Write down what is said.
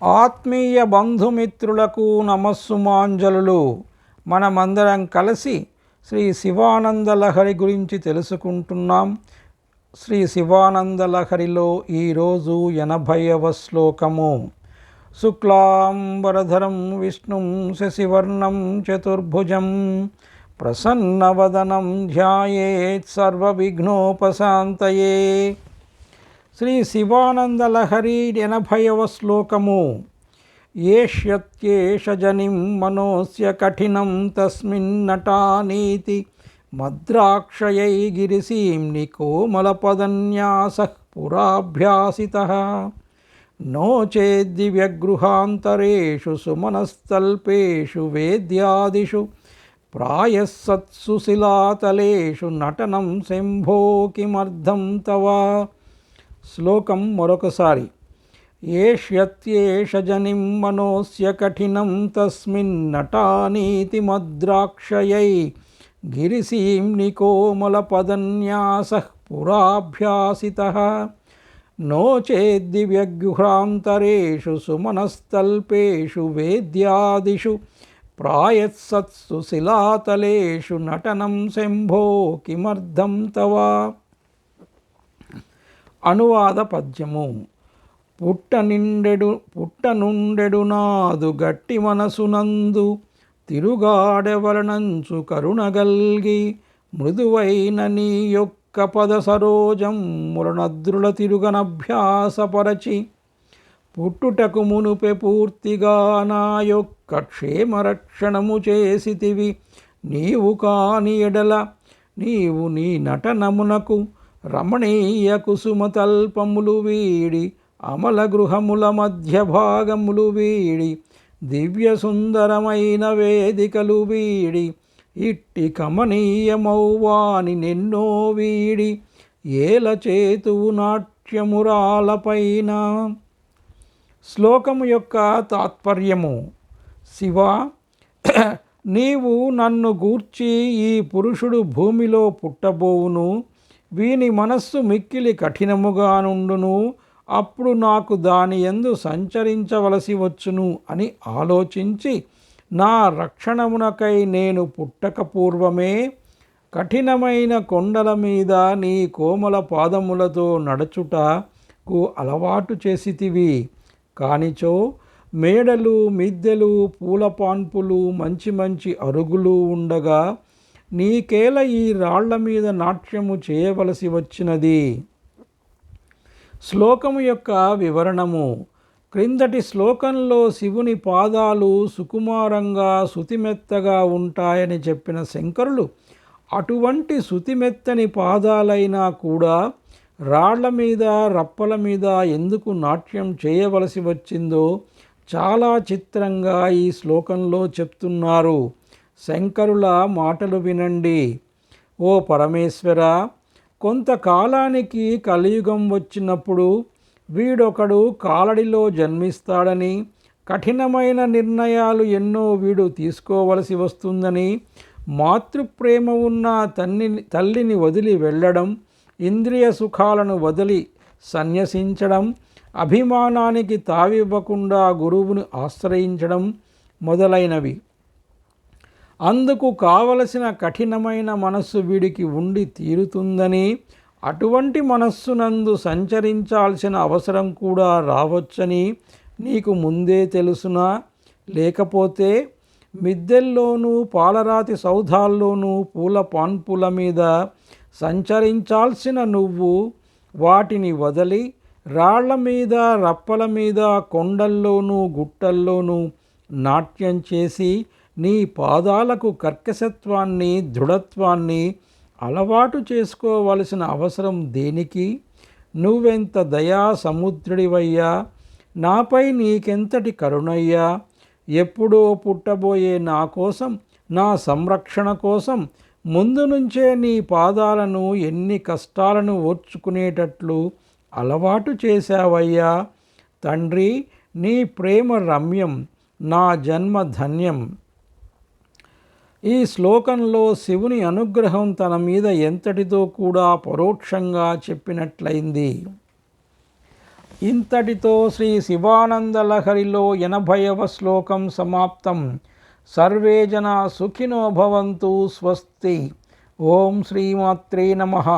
ఆత్మీయ బంధుమిత్రులకు నమస్సుమాంజలులు. మనమందరం కలిసి శ్రీ శివానందలహరి గురించి తెలుసుకుంటున్నాం. శ్రీ శివానందలహరిలో ఈరోజు 80వ శ్లోకము. శుక్లాంబరధరం విష్ణుం శశివర్ణం చతుర్భుజం ప్రసన్నవదనం ధ్యాయేత్ సర్వవిఘ్నోపశాంతయే. శ్రీ శివానందలహరి 80వ శ్లోకము. ఏష్యత్యేష జనిం మనోస్య కఠినం తస్మిన్నటానీతి మద్రాక్షయై గిరిసీమ్ని కోమలపదన్యాసః పురాభ్యాసితః నో చేద్దివ్యగృహాంతరేషు సుమనస్తల్పేషు వేద్యాదిషు ప్రాయస్సత్సు శిలాతలేషు నటనం శంభో కిమర్థం తవ. శ్లోకం మరొకసారి. ఏష్యత్యేష జనిం మనోస్య కఠినం తస్మిన్నటానీతి మద్రాక్షయై గిరిసీమ్ని కోమలపదన్యాసః పురాభ్యాసితః నో చేద్దివ్యగృహాంతరేషు సుమనస్తల్పేషు వేద్యాదిషు ప్రాయస్సత్సు శిలాతలేషు నటనం శంభో కిమర్థం తవ. అనువాద పద్యము. పుట్టనుండెడు నాదు గట్టి మనసునందు తిరుగాడెవలనంచు కరుణగల్గి మృదువైన నీ యొక్క పద సరోజం ములనద్రుల తిరుగనభ్యాసపరచి పుట్టుటకు మునుపె పూర్తిగా నా యొక్క క్షేమరక్షణము చేసితివి. నీవు కాని ఎడల నీవు నీ నటనమునకు రమణీయ కుసుమతల్పములు వీడి అమల గృహముల మధ్య భాగములు వీడి దివ్య సుందరమైన వేదికలు వీడి ఇట్టి కమనీయమౌవాని నెన్నో వీడి ఏల చేతువు నాట్యమురాలపైన. శ్లోకము యొక్క తాత్పర్యము. శివ, నీవు నన్ను గూర్చి ఈ పురుషుడు భూమిలో పుట్టబోవును, వీని మనస్సు మిక్కిలి కఠినముగా నుండును, అప్పుడు నాకు దాని యందు సంచరించవలసి వచ్చును అని ఆలోచించి నా రక్షణమునకై నేను పుట్టక పూర్వమే కఠినమైన కొండల మీద నీ కోమల పాదములతో నడుచుటకు అలవాటు చేసితివి. కానిచో మేడలు మిద్దెలు పూలపాన్పులు మంచి మంచి అరుగులు ఉండగా నీకేల ఈ రాళ్ల మీద నాట్యము చేయవలసి వచ్చినది. శ్లోకము యొక్క వివరణము. క్రిందటి శ్లోకంలో శివుని పాదాలు సుకుమారంగా శుతిమెత్తగా ఉంటాయని చెప్పిన శంకరులు అటువంటి శుతిమెత్తని పాదాలైనా కూడా రాళ్ల మీద రప్పల మీద ఎందుకు నాట్యం చేయవలసి వచ్చిందో చాలా చిత్రంగా ఈ శ్లోకంలో చెప్తున్నారు. శంకరుల మాటలు వినండి. ఓ పరమేశ్వర, కొంతకాలానికి కలియుగం వచ్చినప్పుడు వీడొకడు కాలడిలో జన్మిస్తాడని, కఠినమైన నిర్ణయాలు ఎన్నో వీడు తీసుకోవలసి వస్తుందని, మాతృప్రేమ ఉన్న తల్లిని వదిలి వెళ్ళడం, ఇంద్రియ సుఖాలను వదిలి సన్యసించడం, అభిమానానికి తావివ్వకుండా గురువుని ఆశ్రయించడం మొదలైనవి. అందుకు కావలసిన కఠినమైన మనస్సు వీడికి ఉండి తీరుతుందని, అటువంటి మనస్సునందు సంచరించాల్సిన అవసరం కూడా రావచ్చని నీకు ముందే తెలుసునా? లేకపోతే మిద్దెల్లోనూ పాలరాతి సౌధాల్లోనూ పూల పాన్పుల మీద సంచరించాల్సిన నువ్వు వాటిని వదలి రాళ్ల మీద రప్పల మీద కొండల్లోనూ గుట్టల్లోనూ నాట్యం చేసి నీ పాదాలకు కర్కశత్వాన్ని దృఢత్వాన్ని అలవాటు చేసుకోవలసిన అవసరం దేనికి? నువ్వెంత దయా సముద్రుడివయ్యా! నాపై నీకెంతటి కరుణయ్యా! ఎప్పుడో పుట్టబోయే నా కోసం, నా సంరక్షణ కోసం ముందు నుంచే నీ పాదాలను ఎన్ని కష్టాలను ఓర్చుకునేటట్లు అలవాటు చేశావయ్యా! తండ్రి, నీ ప్రేమ రమ్యం, నా జన్మ ధన్యం. ఈ శ్లోకంలో శివుని అనుగ్రహం తన మీద ఎంతటితో కూడా పరోక్షంగా చెప్పినట్లయింది. ఇంతటితో శ్రీ శివానందలహరిలో 80వ శ్లోకం సమాప్తం. సర్వే జనా సుఖినో భవంతు. స్వస్తి. ఓం శ్రీమాత్రే నమః.